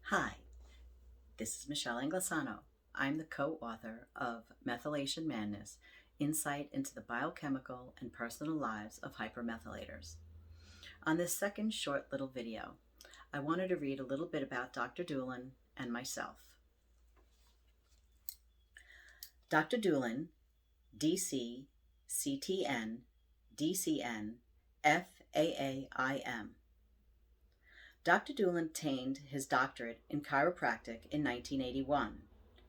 Hi, this is Michelle Anglisano. I'm the co-author of Methylation Madness, Insight into the Biochemical and Personal Lives of Hypermethylaters. On this second short little video, I wanted to read a little bit about Dr. Doolin and myself. Dr. Doolin, DC, CTN, DCN, FAAIM. Dr. Doolin obtained his doctorate in chiropractic in 1981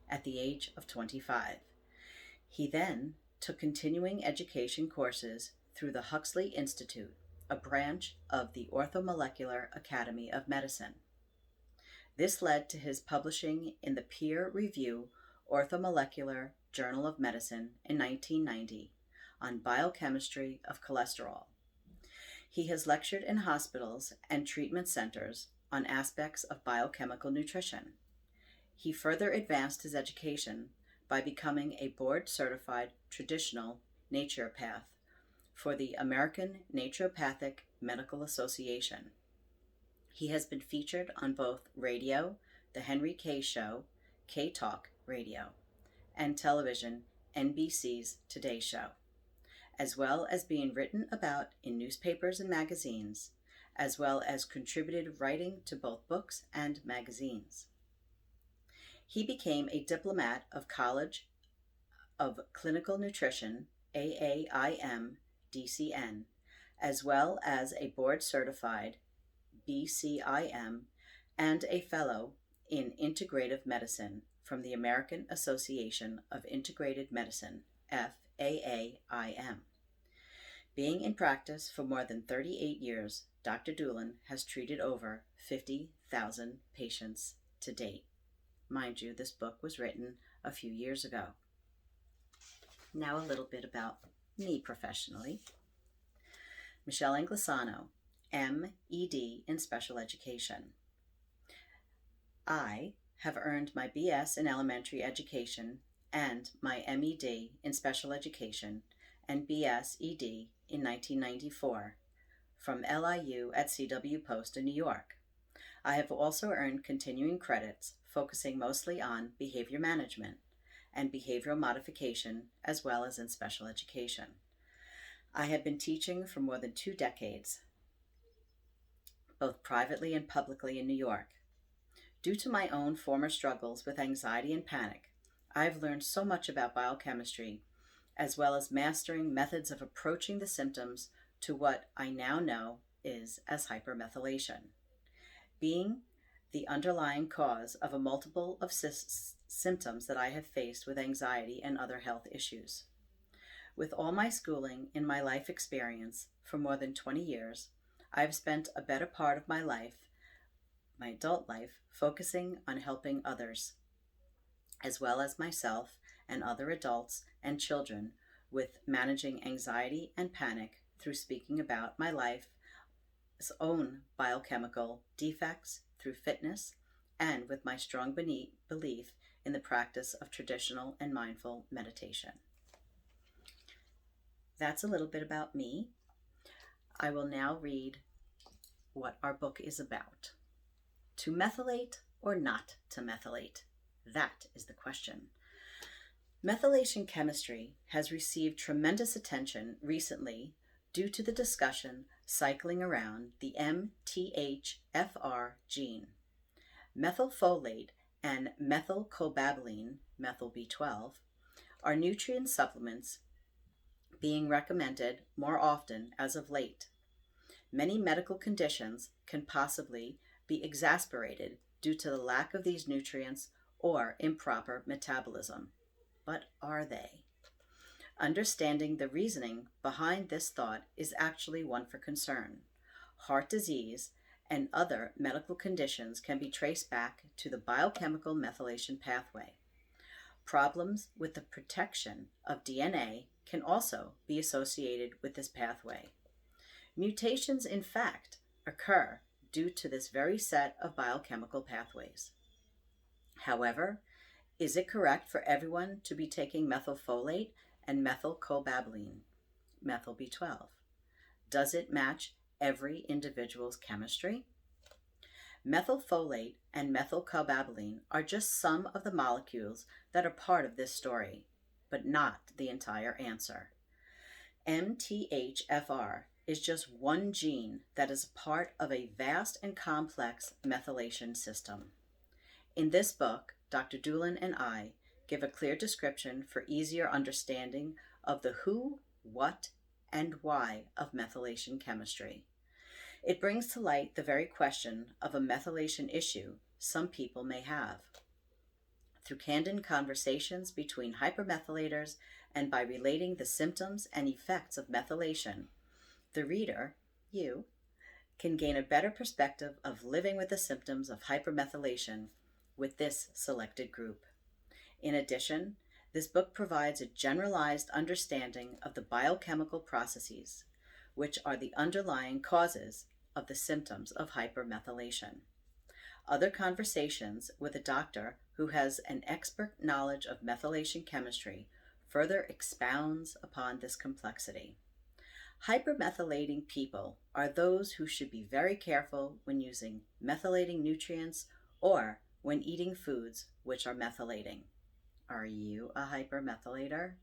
at the age of 25. He then took continuing education courses through the Huxley Institute, a branch of the Orthomolecular Academy of Medicine. This led to his publishing in the peer-review Orthomolecular Journal of Medicine in 1990 on biochemistry of cholesterol. He has lectured in hospitals and treatment centers on aspects of biochemical nutrition. He further advanced his education by becoming a board-certified traditional naturopath for the American Naturopathic Medical Association. He has been featured on both radio, The Henry K Show, K Talk Radio, and television, NBC's Today Show, as well as being written about in newspapers and magazines, as well as contributed writing to both books and magazines. He became a diplomat of College of Clinical Nutrition, AAIM, DCN, as well as a board-certified BCIM and a fellow in integrative medicine from the American Association of Integrated Medicine, FAAIM. Being in practice for more than 38 years, Dr. Doolin has treated over 50,000 patients to date. Mind you, this book was written a few years ago. Now a little bit about me professionally. Michelle Anglisano, MED in Special Education. I have earned my BS in Elementary Education and my MED in Special Education and BS ED in 1994 from LIU at CW Post in New York. I have also earned continuing credits focusing mostly on behavior management and behavioral modification as well as in special education. I have been teaching for more than 2 decades, both privately and publicly in New York. Due to my own former struggles with anxiety and panic, I've learned so much about biochemistry as well as mastering methods of approaching the symptoms to what I now know is as hypermethylation, being the underlying cause of a multiple of symptoms that I have faced with anxiety and other health issues. With all my schooling and my life experience for more than 20 years, I've spent a better part of my life, my adult life, focusing on helping others, as well as myself and other adults and children with managing anxiety and panic through speaking about my life's own biochemical defects through fitness and with my strong belief in the practice of traditional and mindful meditation. That's a little bit about me. I will now read what our book is about. To methylate or not to methylate? That is the question. Methylation chemistry has received tremendous attention recently due to the discussion cycling around the MTHFR gene. Methylfolate and methylcobalamin, methyl B12, are nutrient supplements being recommended more often as of late. Many medical conditions can possibly be exacerbated due to the lack of these nutrients or improper metabolism. But are they? Understanding the reasoning behind this thought is actually one for concern. Heart disease and other medical conditions can be traced back to the biochemical methylation pathway. Problems with the protection of DNA can also be associated with this pathway. Mutations, in fact, occur due to this very set of biochemical pathways. However, is it correct for everyone to be taking methylfolate and methylcobalamin, methyl B12? Does it match every individual's chemistry? Methylfolate and methylcobalamin are just some of the molecules that are part of this story, but not the entire answer. MTHFR is just one gene that is part of a vast and complex methylation system. In this book, Dr. Doolin and I give a clear description for easier understanding of the who, what, and why of methylation chemistry. It brings to light the very question of a methylation issue some people may have. Through candid conversations between hypermethylators and by relating the symptoms and effects of methylation, the reader, you, can gain a better perspective of living with the symptoms of hypermethylation with this selected group. In addition, this book provides a generalized understanding of the biochemical processes, which are the underlying causes of the symptoms of hypermethylation. Other conversations with a doctor who has an expert knowledge of methylation chemistry further expounds upon this complexity. Hypermethylating people are those who should be very careful when using methylating nutrients or when eating foods which are methylating. Are you a hypermethylator?